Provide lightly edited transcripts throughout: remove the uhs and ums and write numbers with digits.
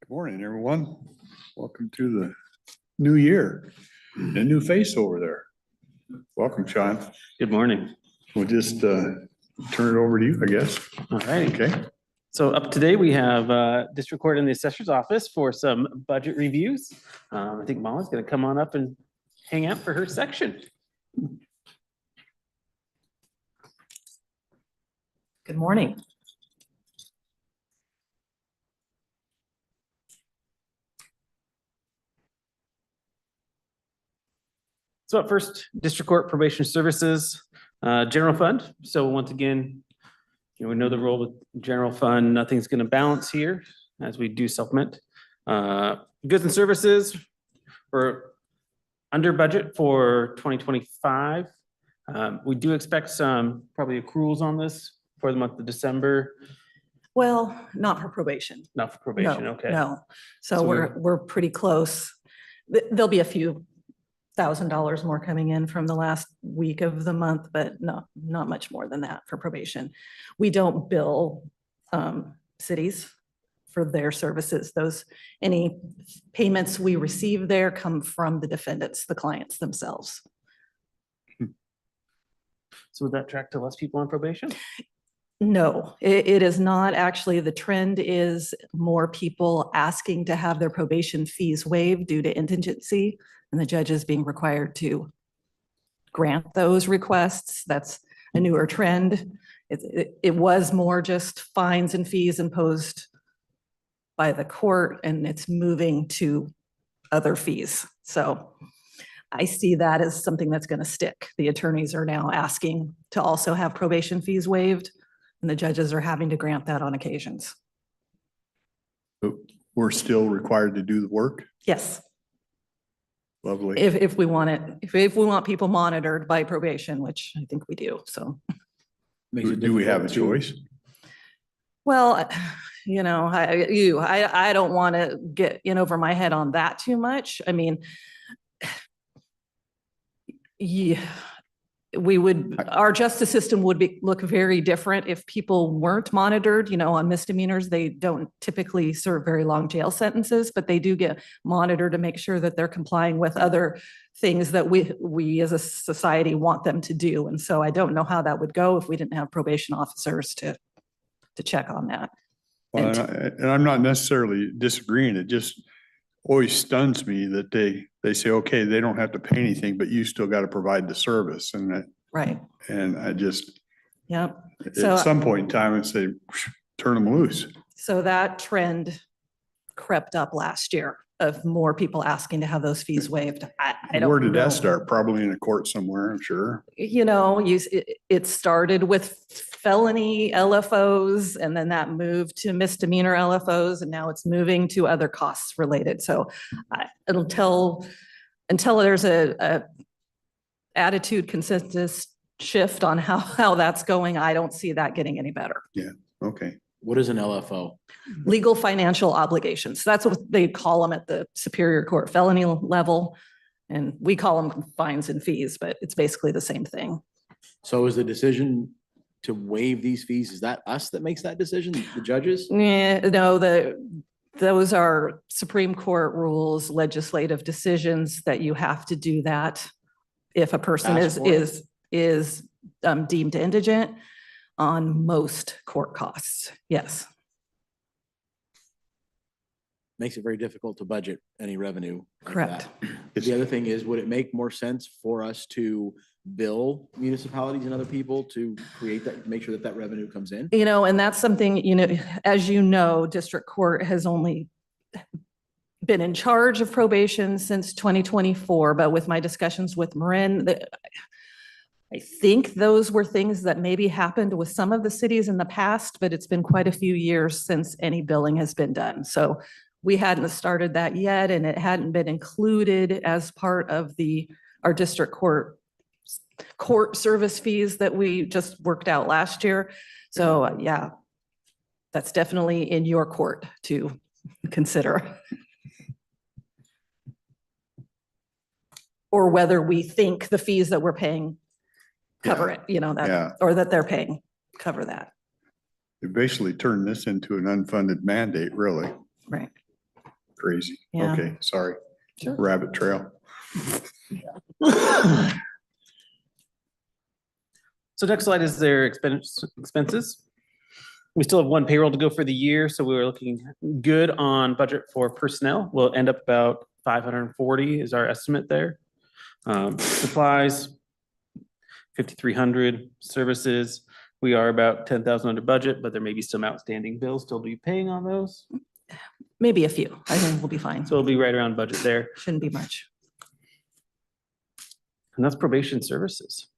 Good morning, everyone. Welcome to the new year. A new face over there. Welcome, Sean. Good morning. We'll just turn it over to you, I guess. All right. Okay. So up today, we have District Court in the Assessor's Office for some budget reviews. I think Molly's going to come on up and hang out for her section. Good morning. So at first, District Court Probation Services, General Fund. So once again, we know the role with General Fund. Nothing's going to balance here as we do supplement. Goods and services, we're under budget for 2025. We do expect some probably accruals on this for the month of December. Well, not for probation. Not for probation, No, okay. No. So So we're pretty close. There'll be a few $1,000s more coming in from the last week of the month, but no, not much more than that for probation. We don't bill cities for their services. Any payments we receive there come from the defendants, the clients themselves. So would that track to less people on probation? No, it is not. Actually, the trend is more people asking to have their probation fees waived due to indigency, and the judges being required to grant those requests. That's a newer trend. It was more just fines and fees imposed by the court, and it's moving to other fees. So I see that as something that's going to stick. The attorneys are now asking to also have probation fees waived, and the judges are having to grant that on occasions. But we're still required to do the work. Yes, Lovely. if we want it, if we want people monitored by probation, which I think we do, so. Do we have a choice? Well, I don't want to get in over my head on that too much. I mean, yeah, our justice system would look very different if people weren't monitored, on misdemeanors. They don't typically serve very long jail sentences, but they do get monitored to make sure that they're complying with other things that we as a society want them to do. And so I don't know how that would go if we didn't have probation officers to check on that. Well, and I'm not necessarily disagreeing. It just always stuns me that they say, okay, they don't have to pay anything, but you still got to provide the service. Right. And I just, Yep. at some point in time, I say, turn them loose. So that trend crept up last year of more people asking to have those fees waived. I don't Where did know. that start? Probably in a court somewhere, I'm sure. It started with felony LFOs, and then that moved to misdemeanor LFOs, and now it's moving to other costs related. So until there's a attitude consensus shift on how that's going, I don't see that getting any better. Yeah. Okay. What is an LFO? Legal financial obligations. That's what they call them at the Superior Court felony level. And we call them fines and fees, but it's basically the same thing. So is the decision to waive these fees, is that us that makes that decision, the judges? Yeah, no, those are Supreme Court rules, legislative decisions that you have to do that if a person Ask for it. is deemed indigent on most court costs. Yes. Makes it very difficult to budget any revenue. like Correct. that. The other thing is, would it make more sense for us to bill municipalities and other people to create that, make sure that revenue comes in? And that's something, as district court has only been in charge of probation since 2024, but with my discussions with Marin, I think those were things that maybe happened with some of the cities in the past, but it's been quite a few years since any billing has been done. So we hadn't started that yet, and it hadn't been included as part of our district court service fees that we just worked out last year. So yeah, that's definitely in your court to consider. Or whether we think the fees that we're paying cover it, or that they're paying, cover that. They basically turned this into an unfunded mandate, really. Right. crazy. Yeah. Okay, sorry. Sure. Rabbit trail. So next slide is their expenses. We still have one payroll to go for the year, so we were looking good on budget for personnel. We'll end up about 540 is our estimate there. Supplies, 5,300. Services, we are about 10,000 under budget, but there may be some outstanding bills still to be paying on those. Maybe a few. I think we'll be fine. So it'll be right around budget there. Shouldn't be much. And that's probation services.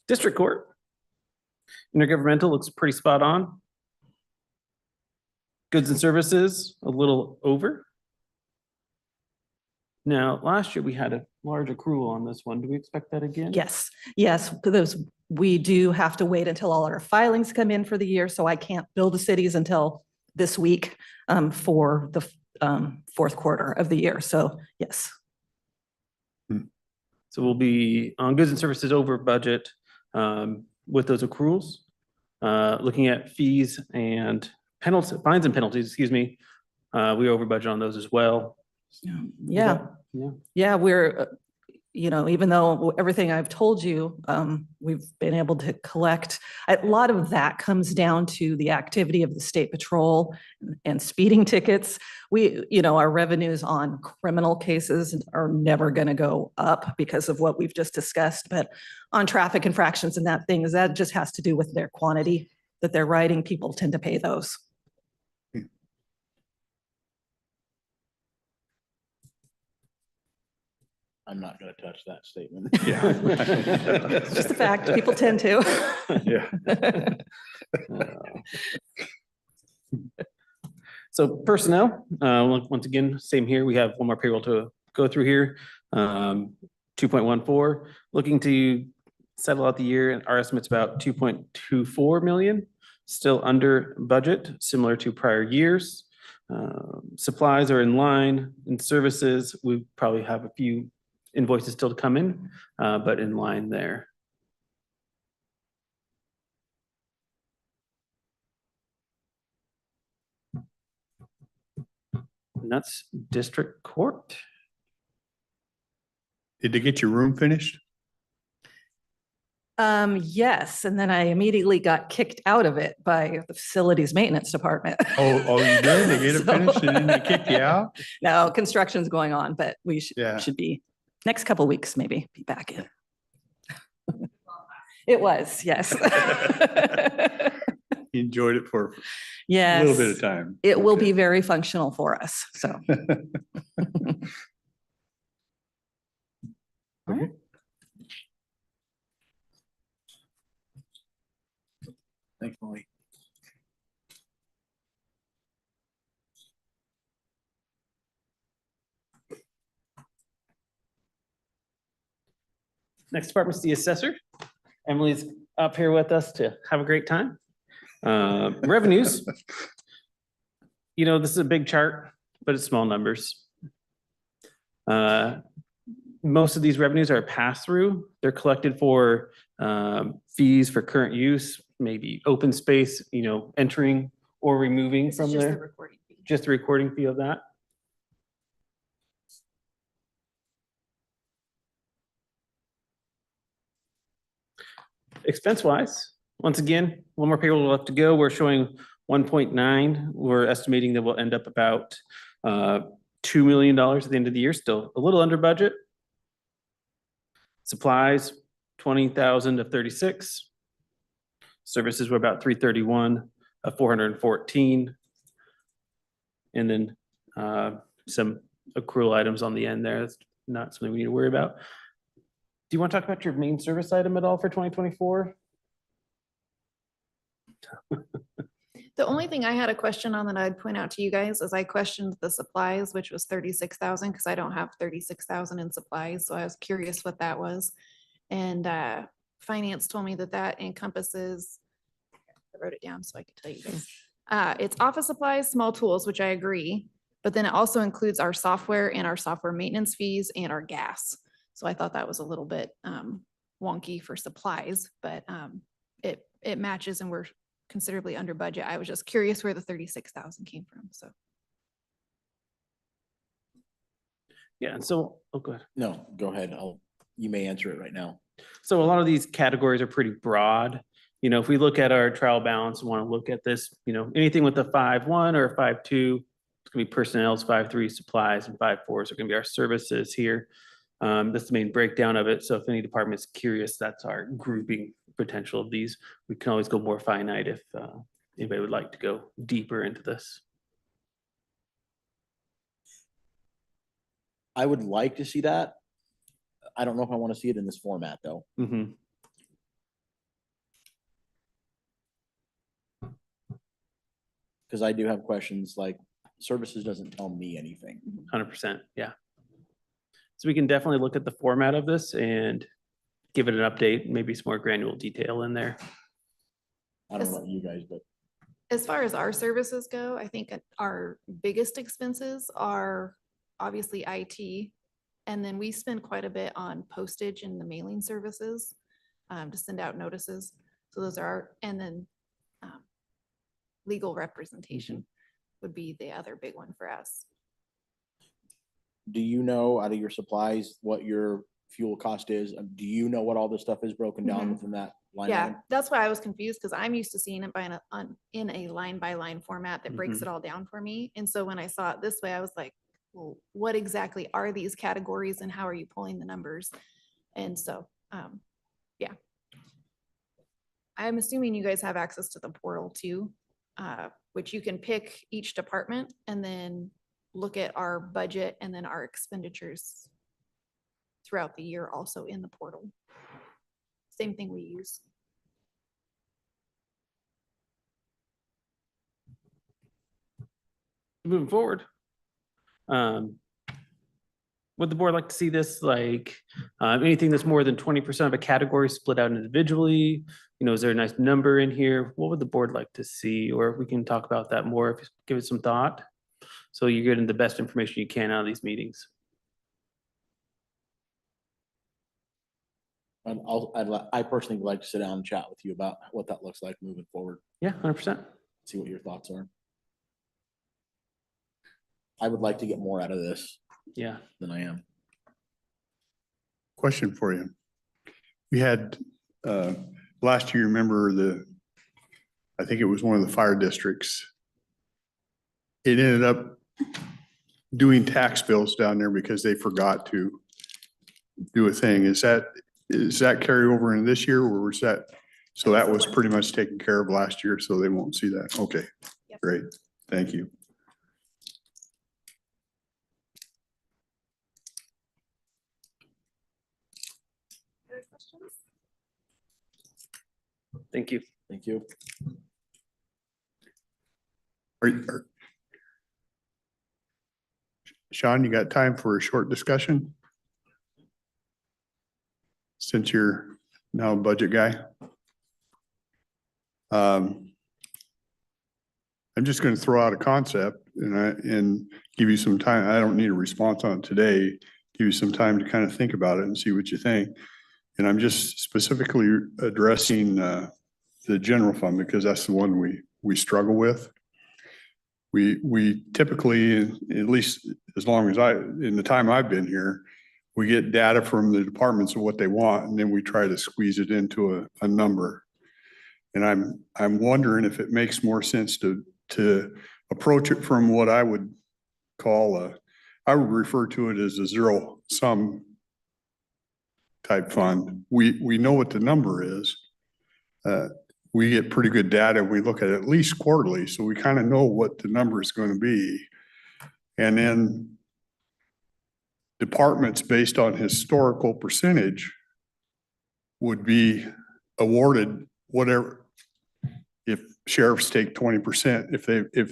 District Court. Intergovernmental looks pretty spot on. Goods and services, a little over. Now, last year we had a large accrual on this one. Do we expect that again? Yes, because we do have to wait until all our filings come in for the year, so I can't bill the cities until this week for the fourth quarter of the year. So yes. So we'll be on goods and services over budget with those accruals. Looking at fees and penalties, fines and penalties, excuse me. We over budget on those as well. Yeah. Yeah. Yeah, we're, even though everything I've told you, we've been able to collect. A lot of that comes down to the activity of the state patrol and speeding tickets. Our revenues on criminal cases are never going to go up because of what we've just discussed. But on traffic infractions and that just has to do with their quantity that they're writing. People tend to pay those. I'm not gonna touch that statement. Yeah. It's just a fact. People tend to. Yeah. So personnel, once again, same here. We have one more payroll to go through here. 2.14, looking to settle out the year, and our estimate's about 2.24 million, still under budget, similar to prior years. Supplies are in line. In services, we probably have a few invoices still to come in, but in line there. And that's district court. Did they get your room finished? Yes, and then I immediately got kicked out of it by the facilities maintenance department. Oh, you did? They get it So- finished and then they kick you out? No, construction's going on, but we Yeah. should be, next couple weeks, maybe be back in. It was, yes. You enjoyed it for Yes. a little bit of time. It will Okay. be very functional for us, so. Okay. Thanks, Molly. Next department is the assessor. Emily's up here with us to have a great time. Revenues. This is a big chart, but it's small numbers. Most of these revenues are pass-through. They're collected for fees for current use, maybe open space, entering or removing from there. Just the recording fee of that. Expense-wise, once again, one more payroll left to go. We're showing 1.9. We're estimating that we'll end up about $2 million at the end of the year, still a little under budget. Supplies, 20,000 of 36. Services were about 331 of 414. And then some accrual items on the end there. That's not something we need to worry about. Do you want to talk about your main service item at all for 2024? The only thing I had a question on that I'd point out to you guys is I questioned the supplies, which was 36,000, because I don't have 36,000 in supplies. So I was curious what that was. And finance told me that that encompasses, I wrote it down so I could tell you guys. It's office supplies, small tools, which I agree, but then it also includes our software and our software maintenance fees and our gas. So I thought that was a little bit wonky for supplies, but it it matches and we're considerably under budget. I was just curious where the 36,000 came from, so. Yeah, and so, oh, go ahead. No, go ahead. You may answer it right now. So a lot of these categories are pretty broad. You know, if we look at our trial balance, want to look at this, you know, anything with a 5.1 or a 5.2, it's gonna be personnel's 5.3, supplies, and 5.4s are gonna be our services here. That's the main breakdown of it. So if any department's curious, that's our grouping potential of these. We can always go more finite if anybody would like to go deeper into this. I would like to see that. I don't know if I want to see it in this format, though. Mhm. Because I do have questions like services doesn't tell me anything. 100%, yeah. So we can definitely look at the format of this and give it an update, maybe some more granular detail in there. I don't know about you guys, but As far as our services go, I think our biggest expenses are obviously IT. And then we spend quite a bit on postage and the mailing services to send out notices. So those are, and then legal representation would be the other big one for us. do you know out of your supplies what your fuel cost is? Do you know what all this stuff is broken down Mhm. within that line Yeah, item? that's why I was confused because I'm used to seeing it in a line by line format that breaks Mhm. it all down for me. And so when I saw it this way, I was like, well, what exactly are these categories and how are you pulling the numbers? And so, yeah. I'm assuming you guys have access to the portal too, which you can pick each department and then look at our budget and then our expenditures throughout the year also in the portal. Same thing we use. Moving forward. Would the board like to see this, like, anything that's more than 20% of a category split out individually? You know, is there a nice number in here? What would the board like to see? Or we can talk about that more if you give it some thought. So you're getting the best information you can out of these meetings. And I personally would like to sit down and chat with you about what that looks like moving forward, Yeah, 100%. see what your thoughts are. I would like to get more out of this Yeah. than I am. Question for you. We had, last year, remember I think it was one of the fire districts. It ended up doing tax bills down there because they forgot to do a thing. Is that carry over in this year or was that? So that was pretty much taken care of last year, so they won't see that. Okay, Yep. great. Thank you. Other questions? Thank you. Thank you. Sean, you got time for a short discussion? Since you're now a budget guy. I'm just going to throw out a concept and give you some time. I don't need a response on it today. Give you some time to kind of think about it and see what you think. And I'm just specifically addressing the general fund because that's the one we struggle with. We typically, at least as long as in the time I've been here, we get data from the departments of what they want, and then we try to squeeze it into a number. And I'm wondering if it makes more sense to approach it from what I would call I would refer to it as a zero sum type fund. We know what the number is. We get pretty good data. We look at least quarterly, so we kind of know what the number is going to be. And then departments based on historical percentage would be awarded whatever. If sheriffs take 20%, if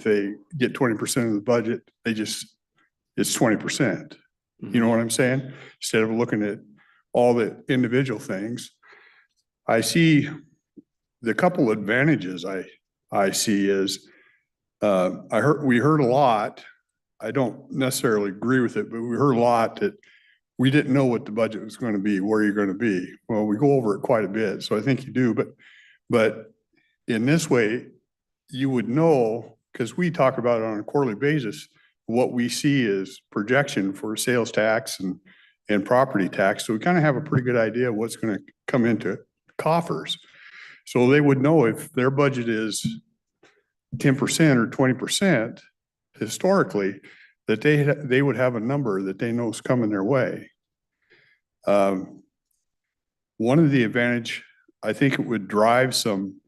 they get 20% of the budget, it's 20%. You know what I'm saying? Instead of looking at all the individual things, I see the couple advantages I see is we heard a lot. I don't necessarily agree with it, but we heard a lot that we didn't know what the budget was going to be, where you're going to be. Well, we go over it quite a bit, so I think you do. But in this way, you would know, because we talk about it on a quarterly basis, what we see is projection for sales tax and property tax. So we kind of have a pretty good idea of what's going to come into coffers. So they would know if their budget is 10% or 20% historically, that they would have a number that they know is coming their way. One of the advantage, I think it would drive some,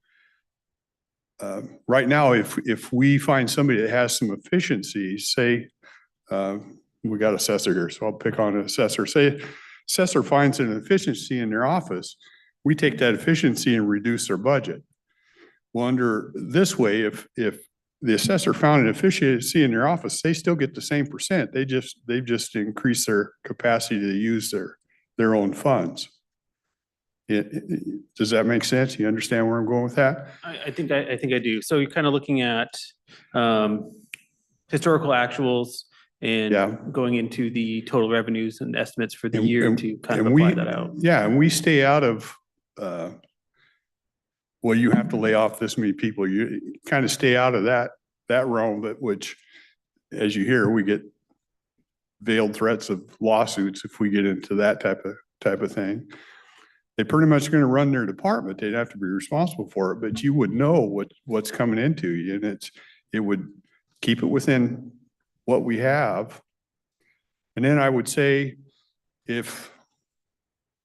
right now, if we find somebody that has some efficiencies, say, we got assessor here, so I'll pick on an assessor. Say assessor finds an efficiency in their office, we take that efficiency and reduce their budget. Well, under this way, if the assessor found an efficiency in their office, they still get the same percent. They've just increased their capacity to use their own funds. Does that make sense? You understand where I'm going with that? I think I do. So you're kind of looking at historical actuals and Yeah. going into the total revenues and estimates for the And- year and- to kind of and we- apply that out. Yeah, and we stay out of, well, you have to lay off this many people. You kind of stay out of that realm, but which, as you hear, we get veiled threats of lawsuits if we get into that type of thing. They're pretty much going to run their department. They'd have to be responsible for it, but you would know what's coming into you, and it would keep it within what we have. And then I would say,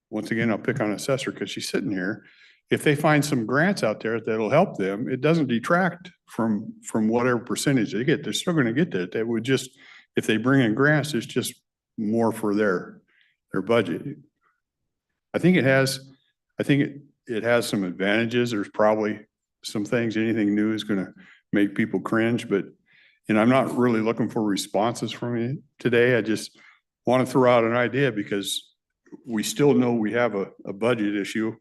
once again, I'll pick on assessor because she's sitting here. If they find some grants out there that'll help them, it doesn't detract from whatever percentage they get. They're still going to get that. They would just, if they bring in grants, it's just more for their budget. I think it has some advantages. There's probably some things, anything new is going to make people cringe, but, and I'm not really looking for responses from you today. I just want to throw out an idea because we still know we have a budget issue.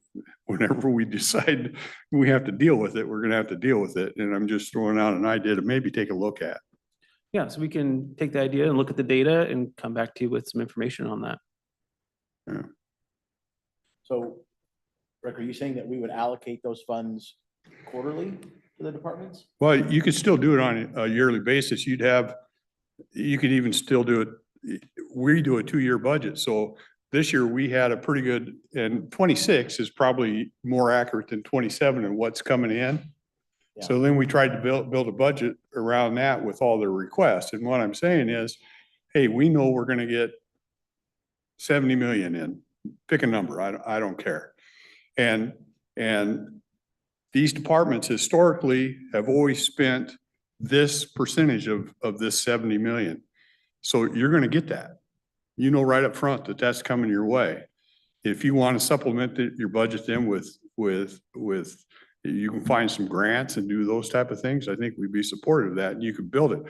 Whenever we decide we have to deal with it, we're going to have to deal with it. And I'm just throwing out an idea to maybe take a look at. Yeah, so we can take the idea and look at the data and come back to you with some information on that. Yeah. So, Rick, are you saying that we would allocate those funds quarterly to the departments? Well, you could still do it on a yearly basis. You could even still do it. We do a 2-year budget. So this year we had a pretty good, and 26 is probably more accurate than 27 and what's coming in. Yeah. So then we tried to build a budget around that with all the requests. And what I'm saying is, hey, we know we're going to get 70 million in. Pick a number. I don't care. And these departments historically have always spent this percentage of this 70 million. So you're going to get that. You know right up front that that's coming your way. If you want to supplement your budget then with you can find some grants and do those type of things, I think we'd be supportive of that and you could build it.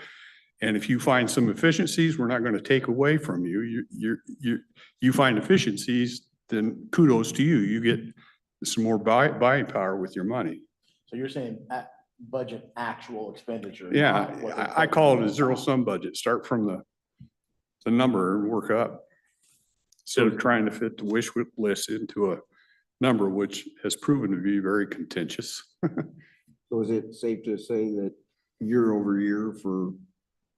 And if you find some efficiencies, we're not going to take away from you. You find efficiencies, then kudos to you. You get some more buying power with your money. So you're saying budget actual expenditure? Yeah, not what I call it a zero-sum budget. Start from the number and work up. Instead of trying to fit the wish list into a number, which has proven to be very contentious. So is it safe to say that year over year for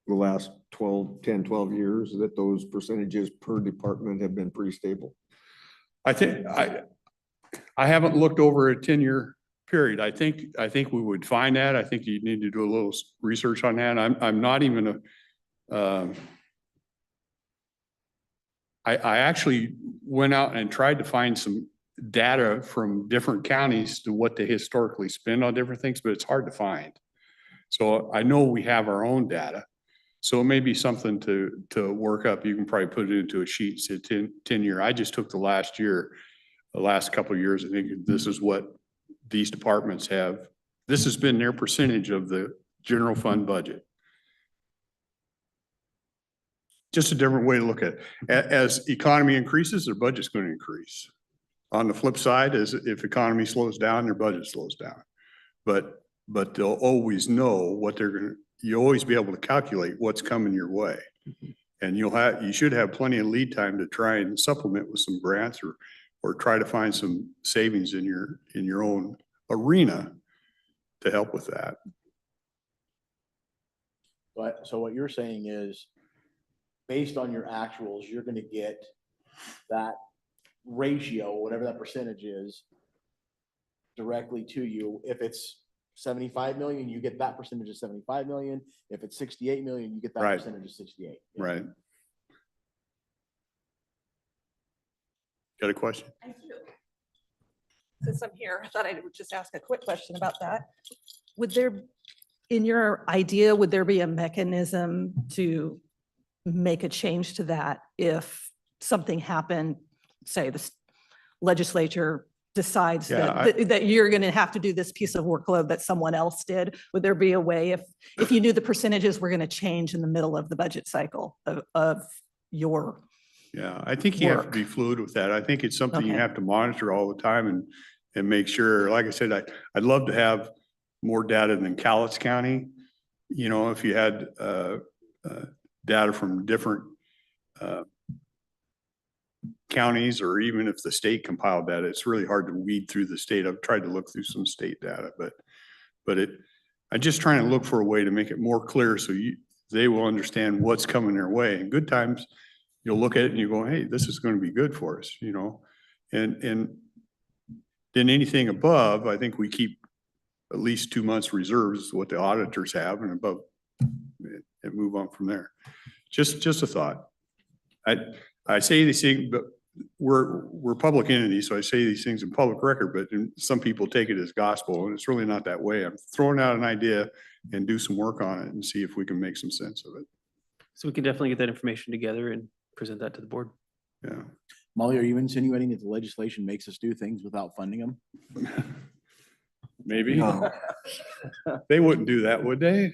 the last 10, 12 years, that those percentages per department have been pretty stable? I think I haven't looked over a 10-year period. I think we would find that. I think you need to do a little research on that. I'm not even I actually went out and tried to find some data from different counties to what they historically spend on different things, but it's hard to find. So I know we have our own data. So it may be something to work up. You can probably put it into a sheet, say 10 year. I just took the last couple of years. I think this is what these departments have. This has been their percentage of the general fund budget. Just a different way to look at it. As economy increases, their budget's going to increase. On the flip side is if economy slows down, their budget slows down. But they'll always know what they're going to, you'll always be able to calculate what's coming your way. And you should have plenty of lead time to try and supplement with some grants or try to find some savings in your own arena. to help with that. But, so what you're saying is, based on your actuals, you're gonna get that ratio, whatever that percentage is, directly to you. If it's 75 million, you get that percentage of 75 million. If it's 68 million, you get that Right. percentage of 68. Right. Got a question? I do. Since I'm here, I thought I would just ask a quick question about that. Would there, in your idea, would there be a mechanism to make a change to that if something happened, say the legislature decides Yeah, that you're going to have to do this piece of workload that someone else did? Would there be a way if you knew the percentages were going to change in the middle of the budget cycle of your? Yeah, I think you have to be Work. fluid with that. I think it's something you Okay. have to monitor all the time and make sure, like I said, I'd love to have more data than Cowlitz County. You know, if you had data from different counties, or even if the state compiled data, it's really hard to weed through the state. I've tried to look through some state data, but I'm just trying to look for a way to make it more clear so they will understand what's coming their way. In good times, you'll look at it and you go, hey, this is going to be good for us, you know? And then anything above, I think we keep at least 2 months reserves, is what the auditors have, and above, and move on from there. Just a thought. I say these things, but we're public entities, so I say these things in public record, but some people take it as gospel, and it's really not that way. I'm throwing out an idea and do some work on it and see if we can make some sense of it. So we can definitely get that information together and present that to the board. Yeah. Molly, are you insinuating that the legislation makes us do things without funding them? Maybe. No. They wouldn't do that, would they?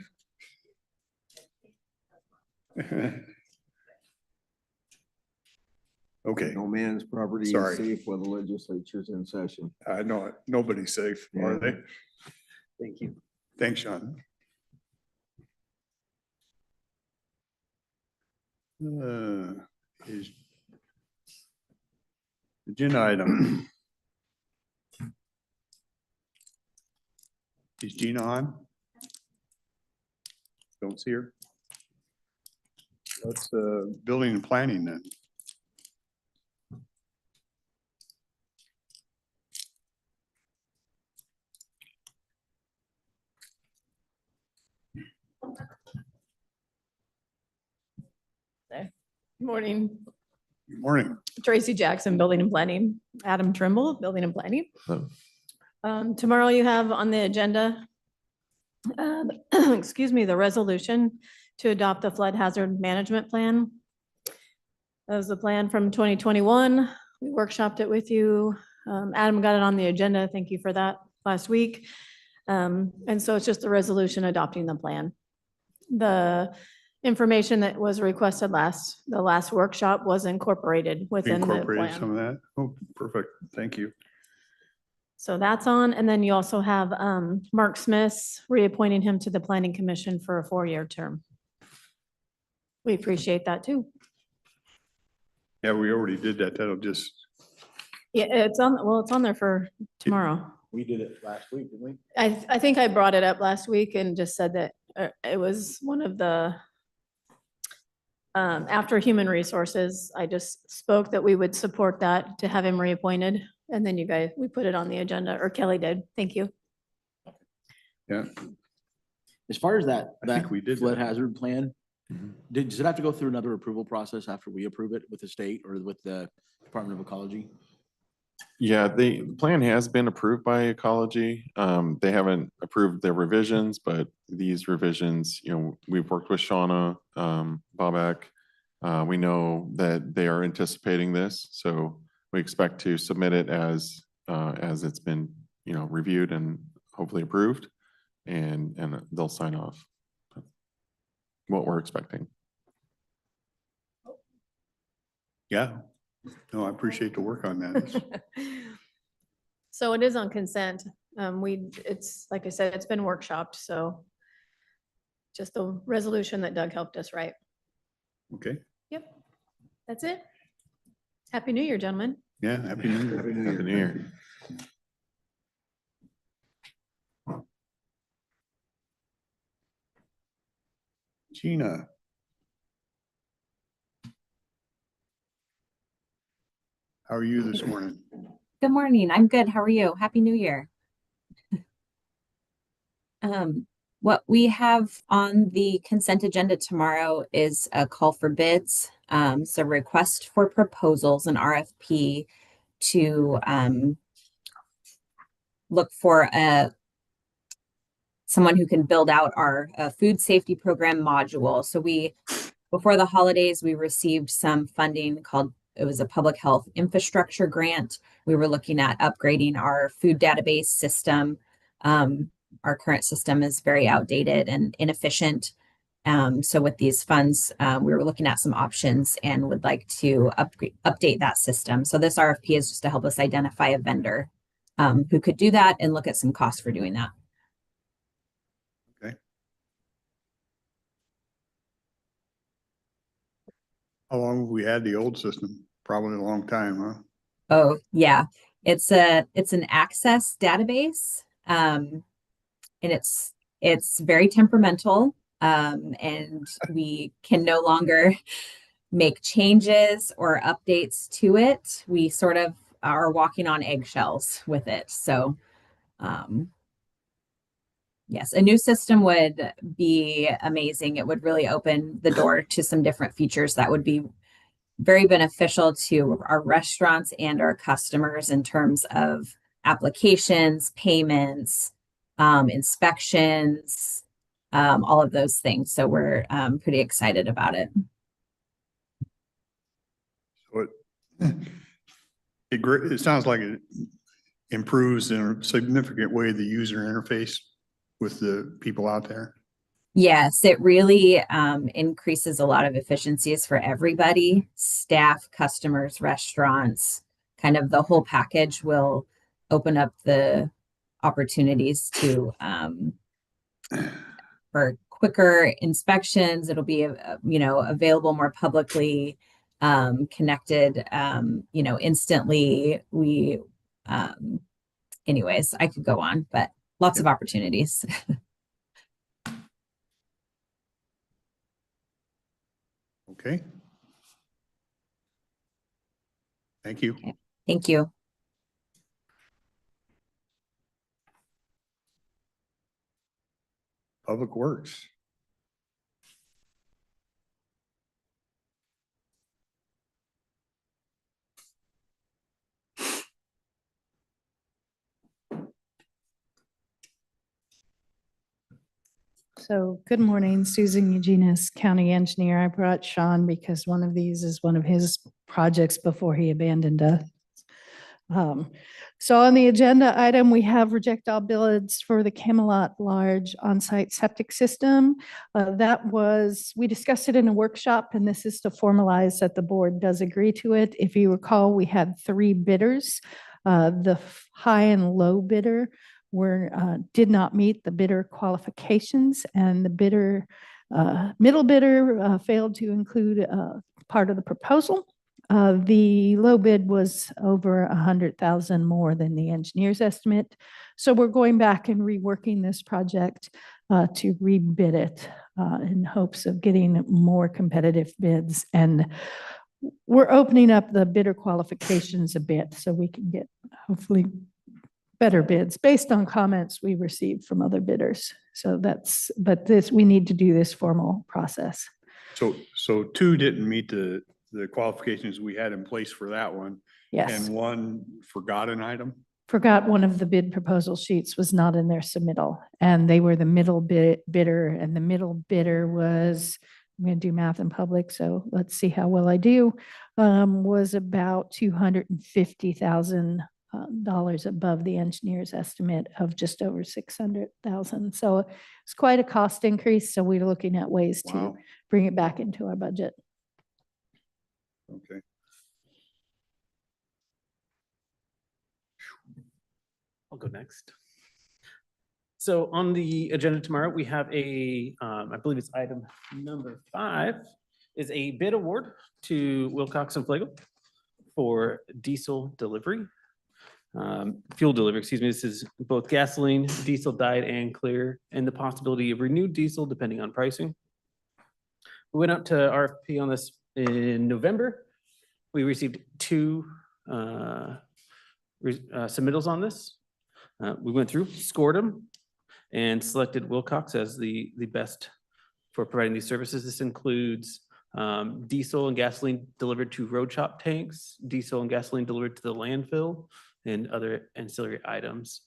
Okay, No man's property Sorry. is safe while the legislature's in session. I know it. Nobody's safe, are they? Thank you. Thanks, Sean. Is agenda item. Is Gina on? Don't see her. Let's building and planning then. Morning, Good morning. Tracy Jackson, Building and Planning, Adam Trimble, Building and Planning. Tomorrow you have on the agenda, excuse me, the resolution to adopt the flood hazard management plan. That was the plan from 2021. We workshopped it with you. Adam got it on the agenda. Thank you for that last week. And so it's just a resolution adopting the plan. The information that was requested the last workshop was incorporated within the Incorporated plan. some of that. Oh, perfect. Thank you. So that's on. And then you also have Mark Smith's reappointing him to the Planning Commission for a 4-year term. We appreciate that too. Yeah, we already did that. That'll just, Yeah, it's on there for tomorrow. We did it last week, didn't we? I think I brought it up last week and just said that it was one of the after Human Resources, I just spoke that we would support that to have him reappointed. And then we put it on the agenda, or Kelly did. Thank you. yeah. As far as that think we did flood that. hazard plan, does it have to go through another approval process after we approve it with the state or with the Department of Ecology? Yeah, the plan has been approved by Ecology. They haven't approved their revisions, but these revisions, we've worked with Shauna, Bobak. We know that they are anticipating this, so we expect to submit it as it's been, reviewed and hopefully approved, and they'll sign off. What we're expecting. Yeah. No, I appreciate the work on that. So it is on consent. It's, like I said, it's been workshopped, so just the resolution that Doug helped us write. Okay. Yep, that's it. Happy New Year, gentlemen. Yeah. Happy New Year. Happy New Year. Happy New Year. Gina. How are you this morning? Good morning. I'm good. How are you? Happy New Year. What we have on the consent agenda tomorrow is a call for bids. So request for proposals, an RFP to look for someone who can build out our food safety program module. So before the holidays, we received some funding it was a public health infrastructure grant. We were looking at upgrading our food database system. Our current system is very outdated and inefficient. So with these funds, we were looking at some options and would like to update that system. So this RFP is just to help us identify a vendor who could do that and look at some costs for doing that. Okay. How long have we had the old system? Probably a long time, huh? Oh, yeah. It's an access database. And it's very temperamental. And we can no longer make changes or updates to it. We sort of are walking on eggshells with it. So, yes, a new system would be amazing. It would really open the door to some different features that would be very beneficial to our restaurants and our customers in terms of applications, payments, inspections, all of those things. So we're pretty excited about it. So it sounds like it improves in a significant way the user interface with the people out there. Yes, it really increases a lot of efficiencies for everybody, staff, customers, restaurants, kind of the whole package will open up the opportunities to for quicker inspections. It'll be available more publicly, connected instantly. Anyways, I could go on, but lots of opportunities. Okay. Thank you. Okay. Thank you. Public Works. So good morning, Susan Eugenius, County Engineer. I brought Sean because one of these is one of his projects before he abandoned us. So on the agenda item, we have reject all bids for the Camelot large on-site septic system. We discussed it in a workshop, and this is to formalize that the board does agree to it. If you recall, we had 3 bidders. The high and low bidder did not meet the bidder qualifications, and the middle bidder failed to include part of the proposal. The low bid was over 100,000 more than the engineer's estimate. So we're going back and reworking this project to rebid it in hopes of getting more competitive bids. And we're opening up the bidder qualifications a bit so we can get hopefully better bids based on comments we received from other bidders. So we need to do this formal process. So 2 didn't meet the qualifications we had in place for that one. Yes. And 1 forgot an item. Forgot one of the bid proposal sheets was not in their submittal, and they were the middle bidder, and the middle bidder was, I'm going to do math in public, so let's see how well I do, was about $250,000 above the engineer's estimate of just over 600,000. So it's quite a cost increase. So we're looking at ways to bring it back into our budget. Okay. I'll go next. So on the agenda tomorrow, we have I believe it's item number 5, is a bid award to Wilcox and Flagel for diesel delivery. Fuel delivery, excuse me. This is both gasoline, diesel dyed and clear, and the possibility of renewed diesel depending on pricing. We went out to RFP on this in November. We received two submittals on this. We went through, scored them, and selected Wilcox as the best for providing these services. This includes diesel and gasoline delivered to road shop tanks, diesel and gasoline delivered to the landfill, and other ancillary items.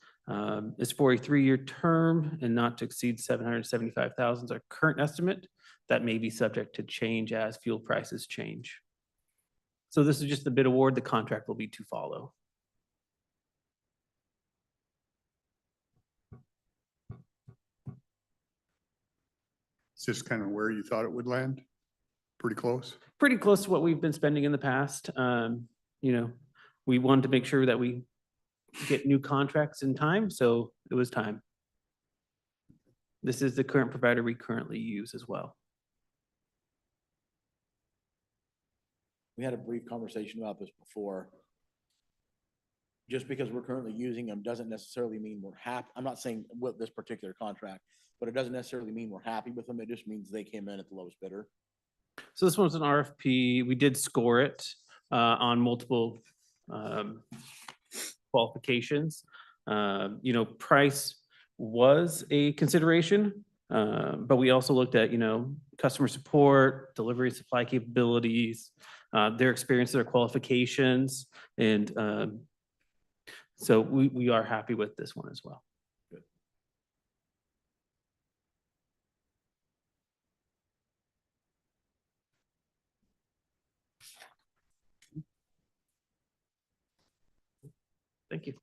It's for a 3-year term and not to exceed 775,000 is our current estimate. That may be subject to change as fuel prices change. So this is just the bid award. The contract will be to follow. It's just kind of where you thought it would land? Pretty close? Pretty close to what we've been spending in the past. You know, we wanted to make sure that we get new contracts in time, so it was time. This is the current provider we currently use as well. We had a brief conversation about this before. Just because we're currently using them doesn't necessarily mean we're happy. I'm not saying with this particular contract, but it doesn't necessarily mean we're happy with them. It just means they came in at the lowest bidder. So this one's an RFP. We did score it on multiple qualifications. You know, price was a consideration, but we also looked at, you know, customer support, delivery supply capabilities, their experience, their qualifications, and so we are happy with this one as well. Good. Thank you.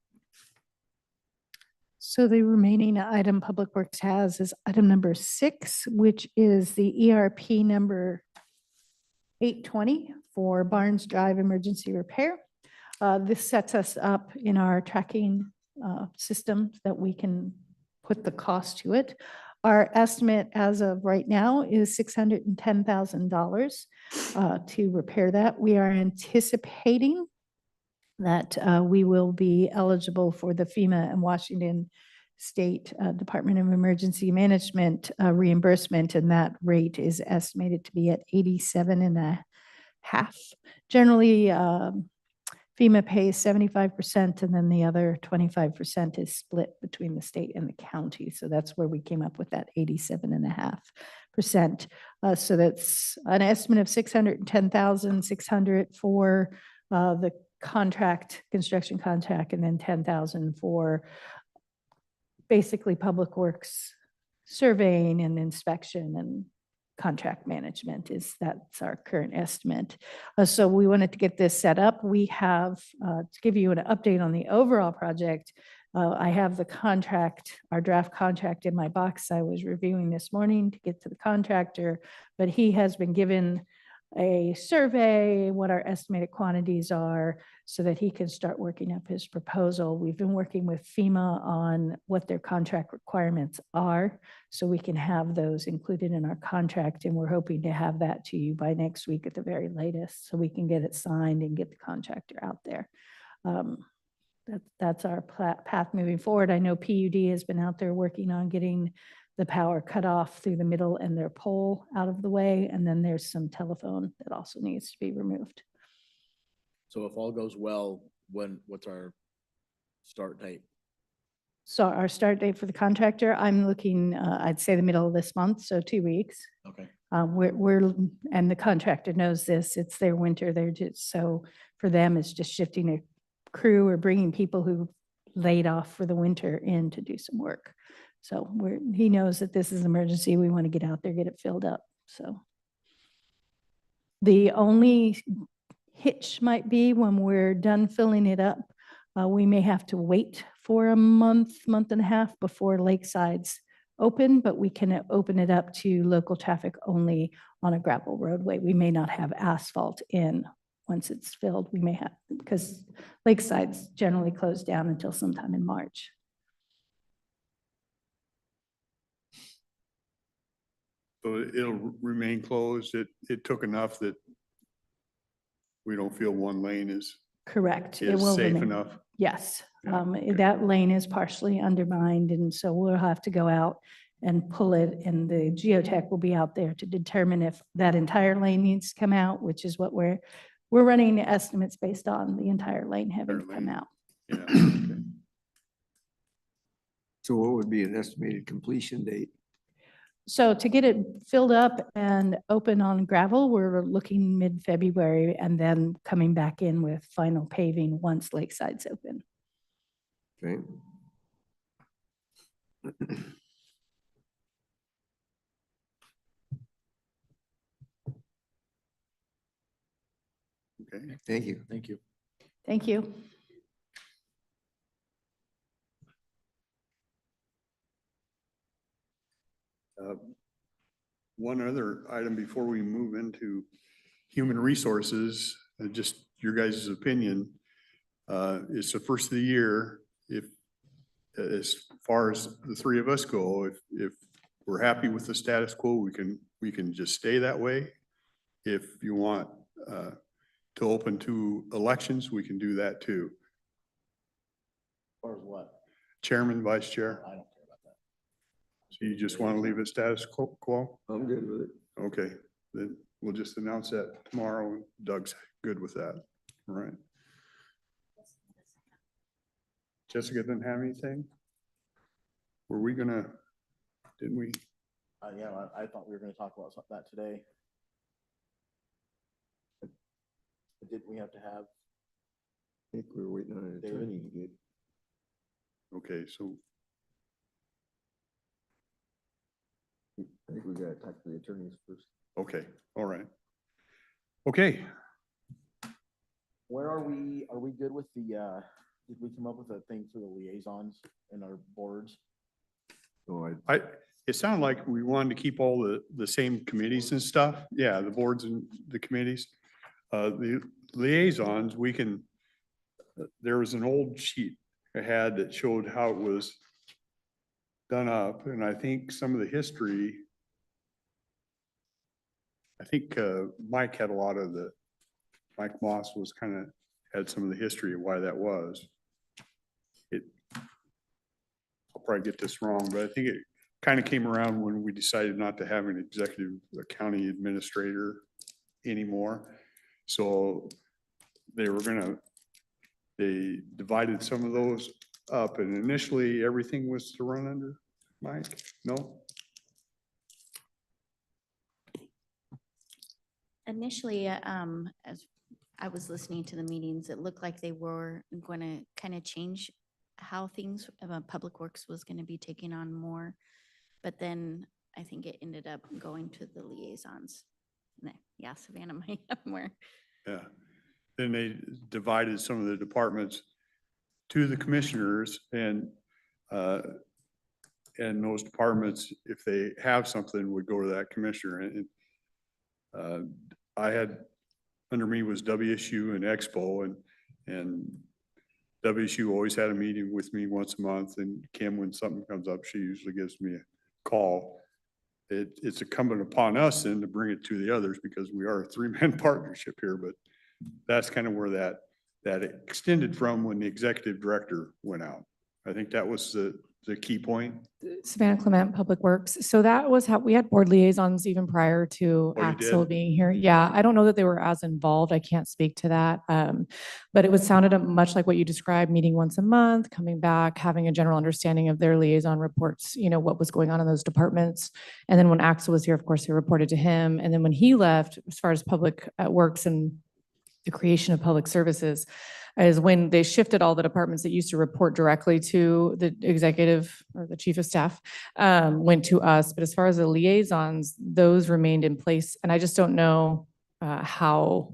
So the remaining item Public Works has is item number 6, which is the ERP number 820 for Barnes Drive emergency repair. This sets us up in our tracking system that we can put the cost to it. Our estimate as of right now is $610,000 to repair that. We are anticipating that we will be eligible for the FEMA and Washington State Department of Emergency Management reimbursement, and that rate is estimated to be at 87.5. Generally, FEMA pays 75%, and then the other 25% is split between the state and the county. So that's where we came up with that 87.5%. So that's an estimate of $610,600 for the contract, construction contract, and then 10,000 for basically Public Works surveying and inspection and contract management. That's our current estimate. So we wanted to get this set up. We have, to give you an update on the overall project, I have the contract, our draft contract in my box. I was reviewing this morning to get to the contractor, but he has been given a survey, what our estimated quantities are, so that he can start working up his proposal. We've been working with FEMA on what their contract requirements are, so we can have those included in our contract, and we're hoping to have that to you by next week at the very latest, so we can get it signed and get the contractor out there. That's our path moving forward. I know PUD has been out there working on getting the power cut off through the middle and their pole out of the way. And then there's some telephone that also needs to be removed. So if all goes well, what's our start date? So our start date for the contractor, I'm looking, I'd say the middle of this month, so 2 weeks. Okay. And the contractor knows this, it's their winter, so for them, it's just shifting a crew or bringing people who laid off for the winter in to do some work. So he knows that this is an emergency. We want to get out there, get it filled up. So the only hitch might be when we're done filling it up, we may have to wait for a month and a half before Lakeside's open, but we can open it up to local traffic only on a gravel roadway. We may not have asphalt in once it's filled. We may have, because Lakeside's generally closed down until sometime in March. So it'll remain closed. It took enough that we don't feel one lane is Correct. It will safe remain. enough. Yes, Yeah, okay. that lane is partially undermined, and so we'll have to go out and pull it, and the geotech will be out there to determine if that entire lane needs to come out, which is what we're running estimates based on the entire lane having to Entire come lane. out. Yeah, okay. So what would be an estimated completion date? So to get it filled up and open on gravel, we're looking mid-February and then coming back in with final paving once Lakeside's open. Okay. Okay. Thank you. Thank you. Thank you. One other item before we move into human resources, just your guys' opinion. It's the first of the year. If, as far as the three of us go, if we're happy with the status quo, we can just stay that way. If you want to open to elections, we can do that too. As far as what? Chairman, vice chair. I don't care about that. So you just want to leave it status quo? I'm good with it. Okay, then we'll just announce that tomorrow. Doug's good with that. All right. Jessica didn't have anything? Were we gonna, didn't we? Yeah, I thought we were gonna talk about that today. But didn't we have to have, I think we were waiting on an David? attorney to get. Okay, so, I think we gotta talk to the attorneys first. okay, all right. Okay, where are we good with the, did we come up with a thing for the liaisons in our boards? So it sounded like we wanted to keep all the same committees and stuff. Yeah, the boards and the committees. The liaisons, we can, there was an old sheet I had that showed how it was done up, and I think some of the history, I think Mike had a lot of Mike Moss was kind of, had some of the history of why that was. I'll probably get this wrong, but I think it kind of came around when we decided not to have an executive county administrator anymore. So they divided some of those up, and initially everything was to run under Mike. No? Initially, as I was listening to the meetings, it looked like they were going to kind of change how things, Public Works was going to be taking on more. But then I think it ended up going to the liaisons. Yeah, Savannah might have more. Yeah. Then they divided some of the departments to the commissioners, and those departments, if they have something, would go to that commissioner. And I had, under me was WSU and Expo, and WSU always had a meeting with me once a month, and Kim, when something comes up, she usually gives me a call. It's incumbent upon us then to bring it to the others, because we are a three-man partnership here, but that's kind of where that extended from when the executive director went out. I think that was the key point. Savannah Clement, Public Works. So that was how we had board liaisons even prior to Oh, you Axel did? being here. Yeah, I don't know that they were as involved. I can't speak to that. But it was sounded much like what you described, meeting once a month, coming back, having a general understanding of their liaison reports, what was going on in those departments. And then when Axel was here, of course, they reported to him. And then when he left, as far as Public Works and the creation of public services, is when they shifted all the departments that used to report directly to the executive or the chief of staff, went to us. But as far as the liaisons, those remained in place. And I just don't know how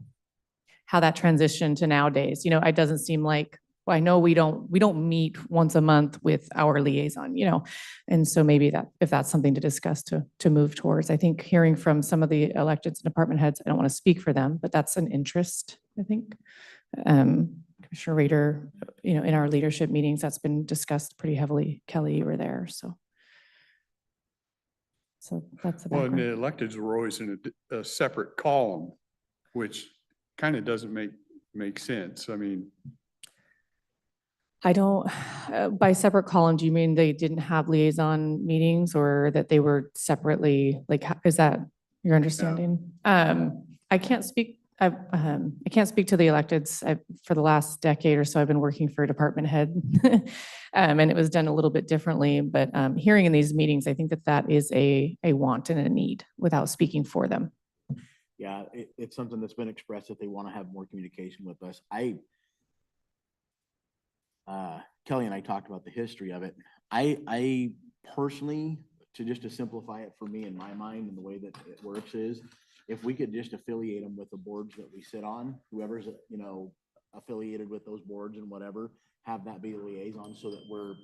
that transitioned to nowadays. It doesn't seem like, well, I know we don't meet once a month with our liaison, and so maybe if that's something to discuss to move towards. I think hearing from some of the electeds and department heads, I don't want to speak for them, but that's an interest, I think. Commissioner Rader, in our leadership meetings, that's been discussed pretty heavily. Kelly, you were there, so that's the Well, and background. the electeds were always in a separate column, which kind of doesn't make sense. I mean, I don't, by separate column, do you mean they didn't have liaison meetings or that they were separately, like, is that your understanding? I can't speak, I can't speak to the electeds. For the last decade or so, I've been working for a department head. And it was done a little bit differently, but hearing in these meetings, I think that that is a want and a need without speaking for them. Yeah, it's something that's been expressed that they want to have more communication with us. Kelly and I talked about the history of it. I personally, to simplify it for me in my mind and the way that it works is, if we could just affiliate them with the boards that we sit on, whoever's, affiliated with those boards and whatever, have that be a liaison so that we're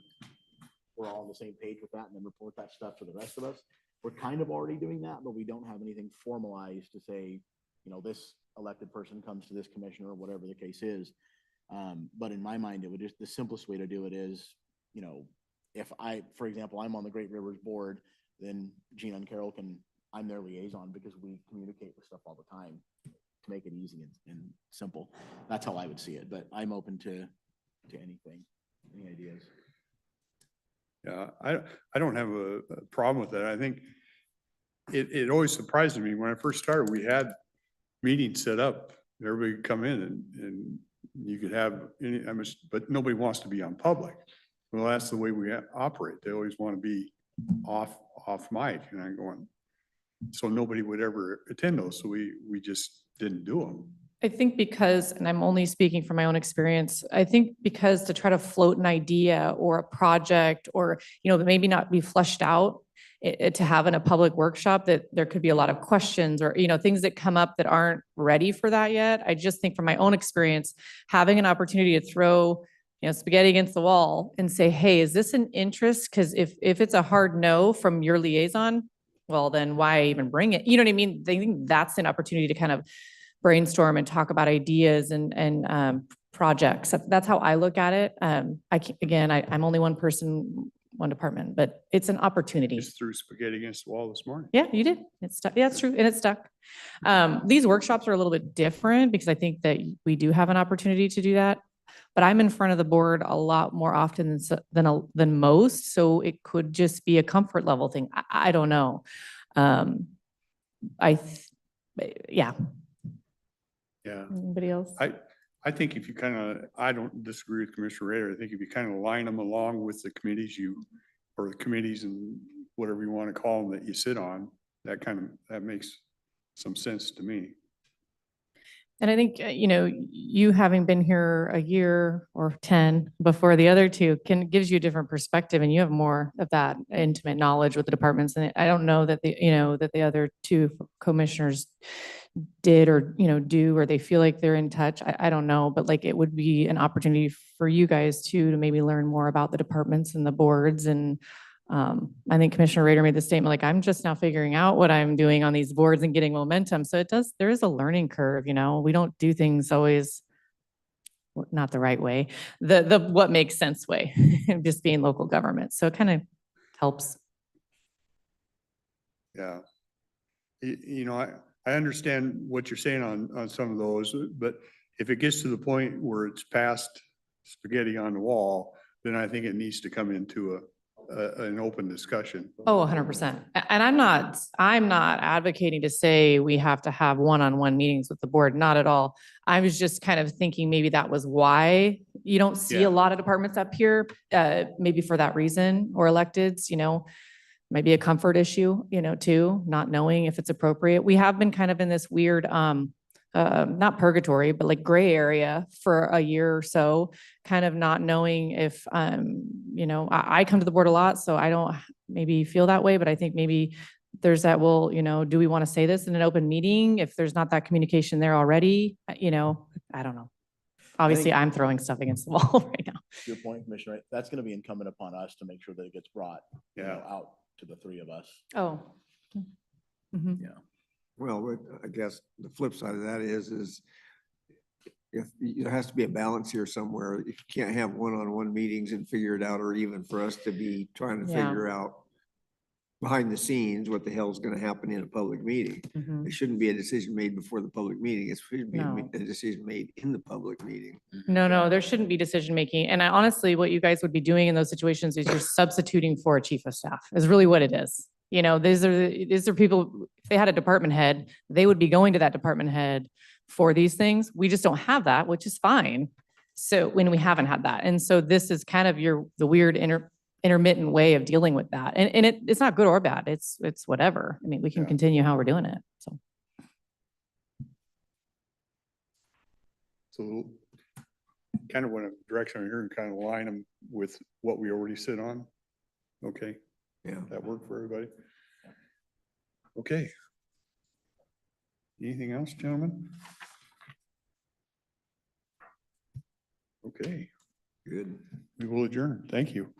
all on the same page with that and then report that stuff to the rest of us. We're kind of already doing that, but we don't have anything formalized to say, this elected person comes to this commissioner or whatever the case is. But in my mind, it would just, the simplest way to do it is, if for example, I'm on the Great Rivers board, then Gina and Carol I'm their liaison because we communicate with stuff all the time to make it easy and simple. That's how I would see it, but I'm open to anything, any ideas. Yeah, I don't have a problem with that. I think it always surprised me when I first started, we had meetings set up. Everybody could come in and you could have but nobody wants to be on public. Well, that's the way we operate. They always want to be off mic, and I'm going, so nobody would ever attend those. So we just didn't do them. I think because, and I'm only speaking from my own experience, I think because to try to float an idea or a project or, maybe not be fleshed out, to have in a public workshop, that there could be a lot of questions or, things that come up that aren't ready for that yet. I just think from my own experience, having an opportunity to throw, spaghetti against the wall and say, hey, is this an interest? Because if it's a hard no from your liaison, well, then why even bring it? You know what I mean? I think that's an opportunity to kind of brainstorm and talk about ideas and projects. That's how I look at it. I'm only one person, one department, but it's an opportunity. Just threw spaghetti against the wall this morning. Yeah, you did. It's stuck. Yeah, it's true. And it stuck. These workshops are a little bit different because I think that we do have an opportunity to do that, but I'm in front of the board a lot more often than most. So it could just be a comfort level thing. I don't know. Yeah. Yeah. Anybody else? I think if you I don't disagree with Commissioner Rader. I think if you line them along with the committees or the committees and whatever you want to call them that you sit on, that makes some sense to me. And I think, you having been here a year or 10 before the other two gives you a different perspective, and you have more of that intimate knowledge with the departments. And I don't know that the other two commissioners did or, do, or they feel like they're in touch. I don't know, but it would be an opportunity for you guys too, to maybe learn more about the departments and the boards. And I think Commissioner Rader made the statement, I'm just now figuring out what I'm doing on these boards and getting momentum. So there is a learning curve, we don't do things always not the right way, the what makes sense way, just being local government. So it kind of helps. Yeah. I understand what you're saying on some of those, but if it gets to the point where it's past spaghetti on the wall, then I think it needs to come into an open discussion. Oh, 100%. And I'm not advocating to say we have to have one-on-one meetings with the board, not at all. I was just kind of thinking maybe that was why you don't see a lot of departments up here, maybe for that reason, or electeds, maybe a comfort issue, too, not knowing if it's appropriate. We have been kind of in this weird, not purgatory, but gray area for a year or so, kind of not knowing if, I come to the board a lot, so I don't maybe feel that way, but I think maybe there's that, do we want to say this in an open meeting if there's not that communication there already? I don't know. Obviously, I'm throwing stuff against the wall right now. To your point, Commissioner, that's going to be incumbent upon us to make sure that it gets brought out to the three of us. Oh. Mm-hmm. Yeah. Well, I guess the flip side of that is if there has to be a balance here somewhere. If you can't have one-on-one meetings and figure it out, or even for us to be trying to figure out behind the scenes, what the hell's gonna happen in a public meeting. Mhm. It shouldn't be a decision made before the public meeting. It should be No. a decision made in the public meeting. No, there shouldn't be decision making. And I honestly, what you guys would be doing in those situations is you're substituting for a chief of staff is really what it is. You know, these are people, if they had a department head, they would be going to that department head for these things. We just don't have that, which is fine. So when we haven't had that. And so this is kind of the weird intermittent way of dealing with that. And it's not good or bad. It's whatever. I mean, we can Yeah. continue how we're doing it. So. So kind of want to direction here and kind of line them with what we already sit on. Okay, Yeah. that work for everybody? Okay. Anything else, gentlemen? Okay, Good. we will adjourn. Thank you.